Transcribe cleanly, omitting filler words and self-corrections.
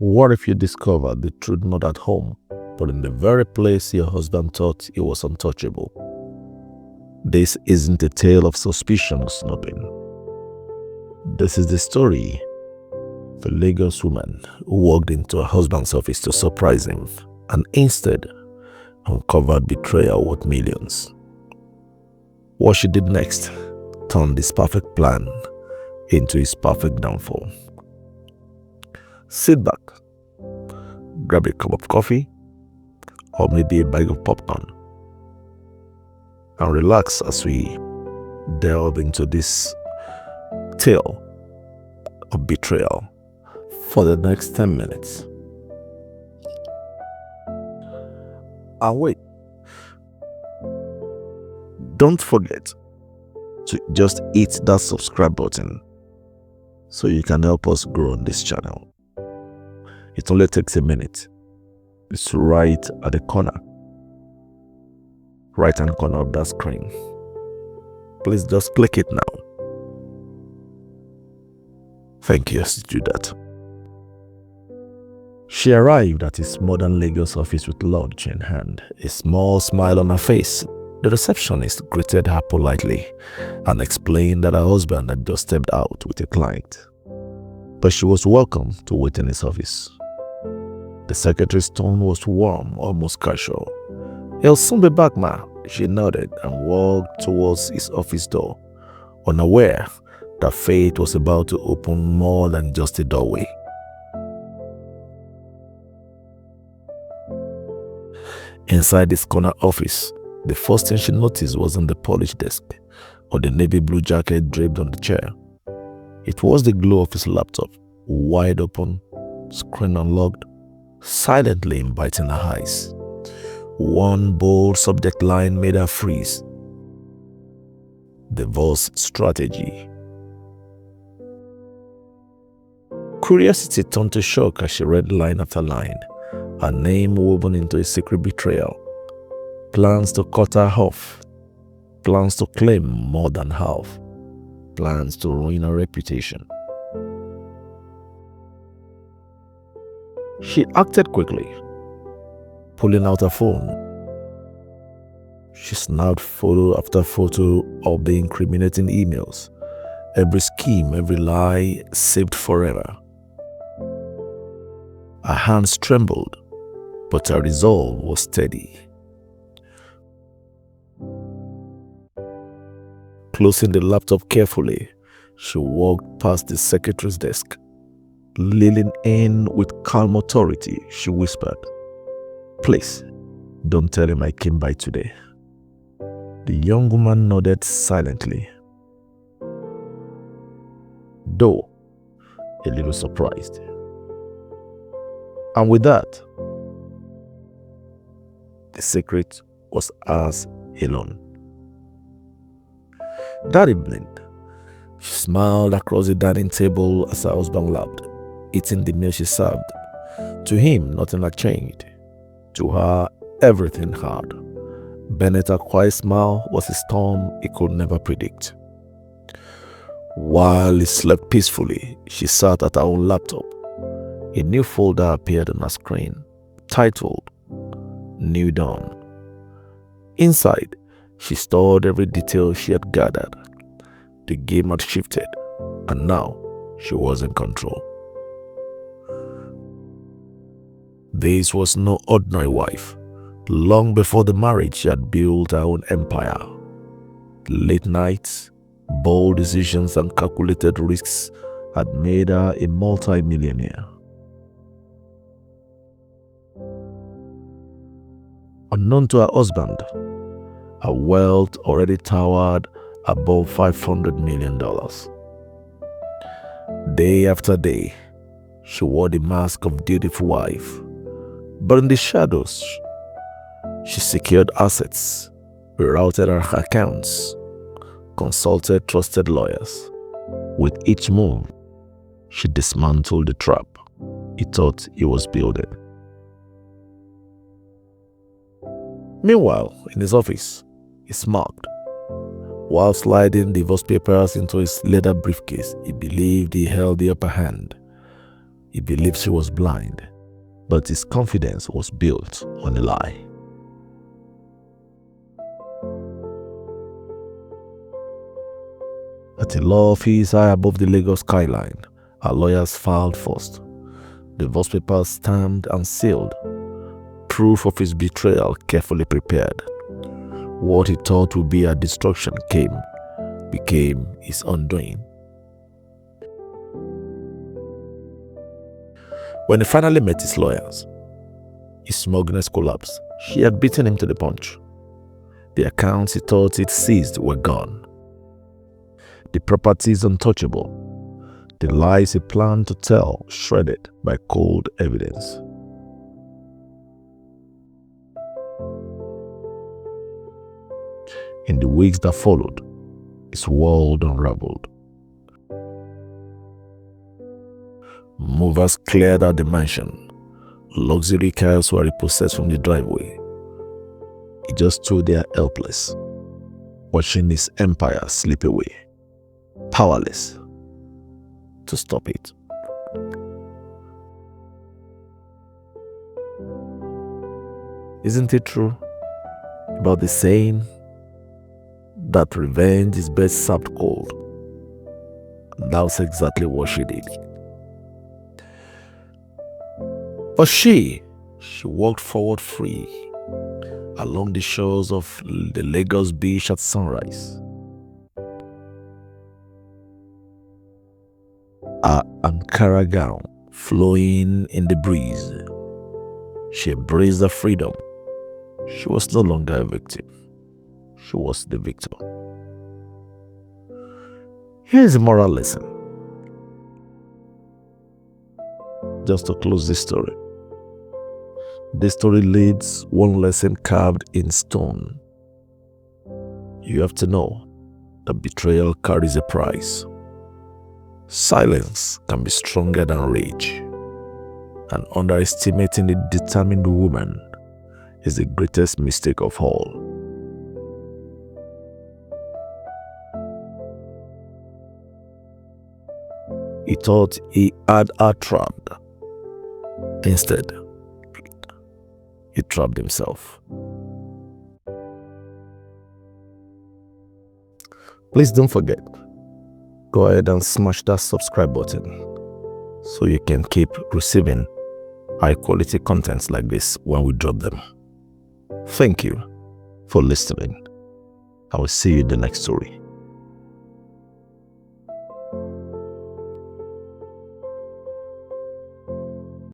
What if you discover the truth not at home, but in the very place your husband thought he was untouchable? This isn't a tale of suspicion or snooping. This is the story of a Lagos woman who walked into her husband's office to surprise him and instead uncovered betrayal worth millions. What she did next turned his perfect plan into his perfect downfall. Sit back, grab a cup of coffee, or maybe a bag of popcorn, and relax as we delve into this tale of betrayal for the next 10 minutes. And wait, don't forget to just hit that subscribe button so you can help us grow on this channel. It only takes a minute. It's right at the corner, right hand corner of that screen. Please just click it now. Thank you as you do that. She arrived at his modern Lagos office with lunch in hand, a small smile on her face. The receptionist greeted her politely and explained that her husband had just stepped out with a client, but she was welcome to wait in his office. The secretary's tone was warm, almost casual. "He'll soon be back, ma," she nodded and walked towards his office door, unaware that fate was about to open more than just a doorway. Inside his corner office, the first thing she noticed wasn't the polished desk or the navy blue jacket draped on the chair. It was the glow of his laptop, wide open, screen unlocked, silently inviting her eyes. One bold subject line made her freeze. Divorce strategy. Curiosity turned to shock as she read line after line, her name woven into a secret betrayal. Plans to cut her off, plans to claim more than half, plans to ruin her reputation. She acted quickly, pulling out her phone. She snapped photo after photo of the incriminating emails, every scheme, every lie saved forever. Her hands trembled, but her resolve was steady. Closing the laptop carefully, she walked past the secretary's desk. Leaning in with calm authority, she whispered, "Please, don't tell him I came by today." The young woman nodded silently, though a little surprised. And with that, the secret was ours alone. That evening, she smiled across the dining table as her husband laughed, eating the meal she served. To him, nothing had changed. To her, everything had. Bennett's quiet smile was a storm he could never predict. While he slept peacefully, she sat at her own laptop. A new folder appeared on her screen, titled New Dawn. Inside, she stored every detail she had gathered. The game had shifted, and now she was in control. This was no ordinary wife. Long before the marriage, she had built her own empire. Late nights, bold decisions, and calculated risks had made her a multi-millionaire. Unknown to her husband, her wealth already towered above $500 million. Day after day, she wore the mask of dutiful wife. But in the shadows, she secured assets, rerouted her accounts, consulted trusted lawyers. With each move, she dismantled the trap he thought he was building. Meanwhile, in his office, he smirked. While sliding divorce papers into his leather briefcase, he believed he held the upper hand. He believed she was blind, but his confidence was built on a lie. At a law office high above the Lagos skyline, our lawyers filed first. Divorce papers stamped and sealed. Proof of his betrayal carefully prepared. What he thought would be a destruction became his undoing. When he finally met his lawyers, his smugness collapsed. She had beaten him to the punch. The accounts he thought he'd seized were gone. The properties untouchable. The lies he planned to tell shredded by cold evidence. In the weeks that followed, his world unraveled. Movers cleared out the mansion. Luxury cars were repossessed from the driveway. He just stood there helpless, watching his empire slip away, powerless to stop it. Isn't it true about the saying that revenge is best served cold? That's exactly what she did. But she walked forward free along the shores of the Lagos beach at sunrise. Her Ankara gown flowing in the breeze. She embraced her freedom. She was no longer a victim. She was the victor. Here's a moral lesson. Just to close this story. This story leaves one lesson carved in stone. You have to know that betrayal carries a price. Silence can be stronger than rage, and underestimating a determined woman is the greatest mistake of all. He thought he had her trapped. Instead, he trapped himself. Please don't forget, go ahead and smash that subscribe button so you can keep receiving high quality contents like this when we drop them. Thank you for listening. I will see you in the next story.